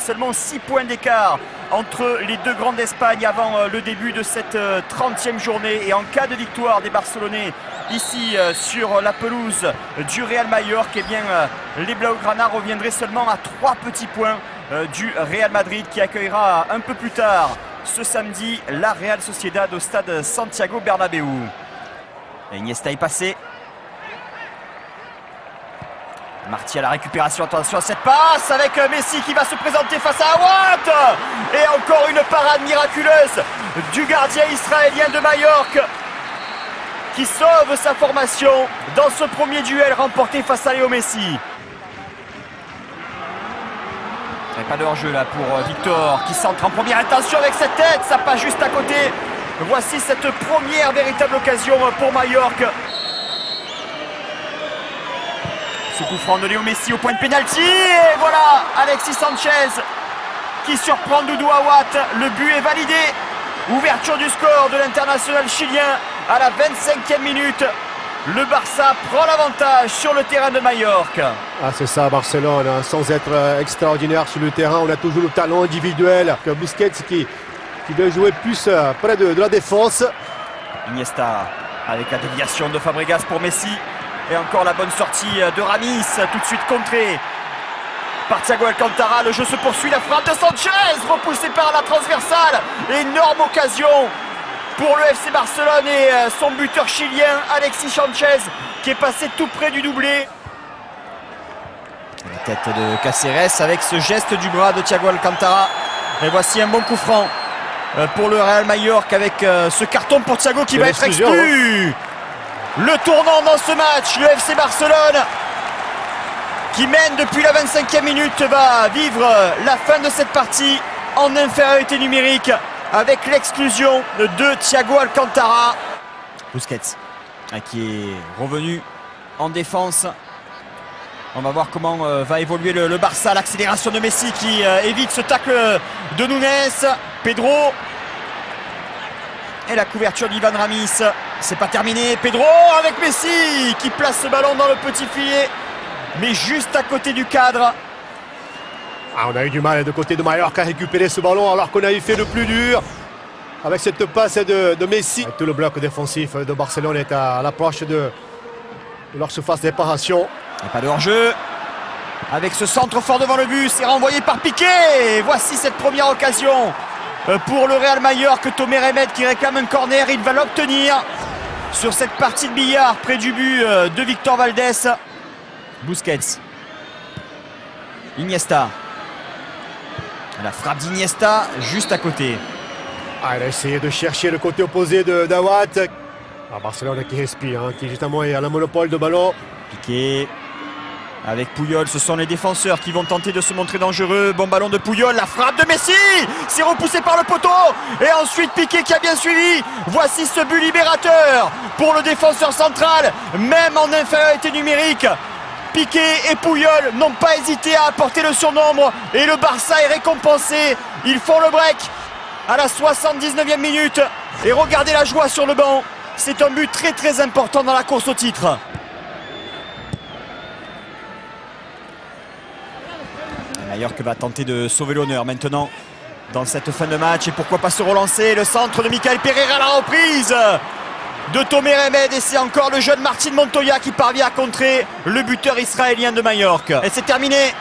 seulement 6 points d'écart entre les deux grandes d'Espagne avant le début de cette 30e journée. Et en cas de victoire des Barcelonais ici sur la pelouse du Real Mallorca, eh bien, les Blaugrana reviendraient seulement à 3 petits points du Real Madrid qui accueillera un peu plus tard ce samedi la Real Sociedad au stade Santiago Bernabéu. Iniesta est passé. Marty à la récupération, attention à cette passe avec Messi qui va se présenter face à Aouat. Et encore une parade miraculeuse du gardien israélien de Majorque qui sauve sa formation dans ce premier duel remporté face à Léo Messi. Et pas de hors-jeu là pour Victor qui centre en première intention avec cette tête, ça passe juste à côté. Voici cette première véritable occasion pour Majorque. Ce coup franc de Léo Messi au point de pénalty. Et voilà Alexis Sanchez qui surprend Doudou Aouat. Le but est validé. Ouverture du score de l'international chilien à la 25e minute. Le Barça prend l'avantage sur le terrain de Majorque. Ah, c'est ça Barcelone, hein. Sans être extraordinaire sur le terrain, on a toujours le talent individuel. Busquets qui doit jouer plus près de la défense. Iniesta avec la déviation de Fabregas pour Messi. Et encore la bonne sortie de Ramis, tout de suite contré par Thiago Alcantara. Le jeu se poursuit, la frappe de Sanchez, repoussée par la transversale. Énorme occasion pour le FC Barcelone et son buteur chilien, Alexis Sanchez, qui est passé tout près du doublé. La tête de Cáceres avec ce geste du bras de Thiago Alcantara. Et voici un bon coup franc pour le Real Mallorca avec ce carton pour Thiago qui va être exclu. Le tournant dans ce match, le FC Barcelone qui mène depuis la 25e minute va vivre la fin de cette partie en infériorité numérique avec l'exclusion de Thiago Alcantara. Busquets qui est revenu en défense. On va voir comment va évoluer le Barça. L'accélération de Messi qui évite ce tacle de Nunes. Pedro. Et la couverture d'Ivan Ramis. C'est pas terminé. Pedro avec Messi qui place ce ballon dans le petit filet. Mais juste à côté du cadre. Ah, on a eu du mal de côté de Mallorca à récupérer ce ballon alors qu'on avait fait le plus dur. Avec cette passe de Messi. Tout le bloc défensif de Barcelone est à l'approche de leur surface de réparation. Et pas de hors-jeu. Avec ce centre fort devant le but. C'est renvoyé par Piqué. Et voici cette première occasion pour le Real Mallorca. Tomé Remed qui réclame un corner. Il va l'obtenir sur cette partie de billard près du but de Victor Valdés. Busquets. Iniesta. La frappe d'Iniesta juste à côté. Ah, il a essayé de chercher le côté opposé d'Aouat. Ah, Barcelone qui respire, hein, qui justement est à la monopole de ballon. Piqué avec Puyol, ce sont les défenseurs qui vont tenter de se montrer dangereux. Bon ballon de Puyol, la frappe de Messi. C'est repoussé par le poteau. Et ensuite Piqué qui a bien suivi. Voici ce but libérateur pour le défenseur central. Même en infériorité numérique, Piqué et Puyol n'ont pas hésité à apporter le surnombre. Et le Barça est récompensé. Ils font le break à la 79e minute. Et regardez la joie sur le banc. C'est un but très très important dans la course au titre. Mallorca va tenter de sauver l'honneur maintenant dans cette fin de match. Et pourquoi pas se relancer. Le centre de Michael Pereira à la reprise de Tomé Remed. Et c'est encore le jeune Martín Montoya qui parvient à contrer le buteur israélien de Mallorca. Et c'est terminé.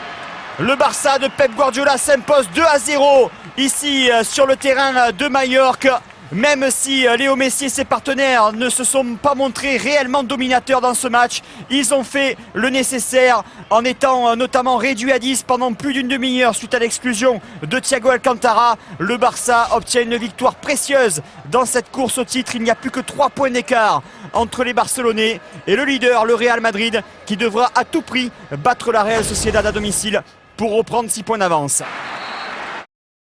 Le Barça de Pep Guardiola s'impose 2-0 ici sur le terrain de Mallorca. Même si Léo Messi et ses partenaires ne se sont pas montrés réellement dominateurs dans ce match, ils ont fait le nécessaire en étant notamment réduits à 10 pendant plus d'une demi-heure suite à l'exclusion de Thiago Alcantara. Le Barça obtient une victoire précieuse dans cette course au titre. Il n'y a plus que 3 points d'écart entre les Barcelonais et le leader, le Real Madrid, qui devra à tout prix battre la Real Sociedad à domicile pour reprendre 6 points d'avance.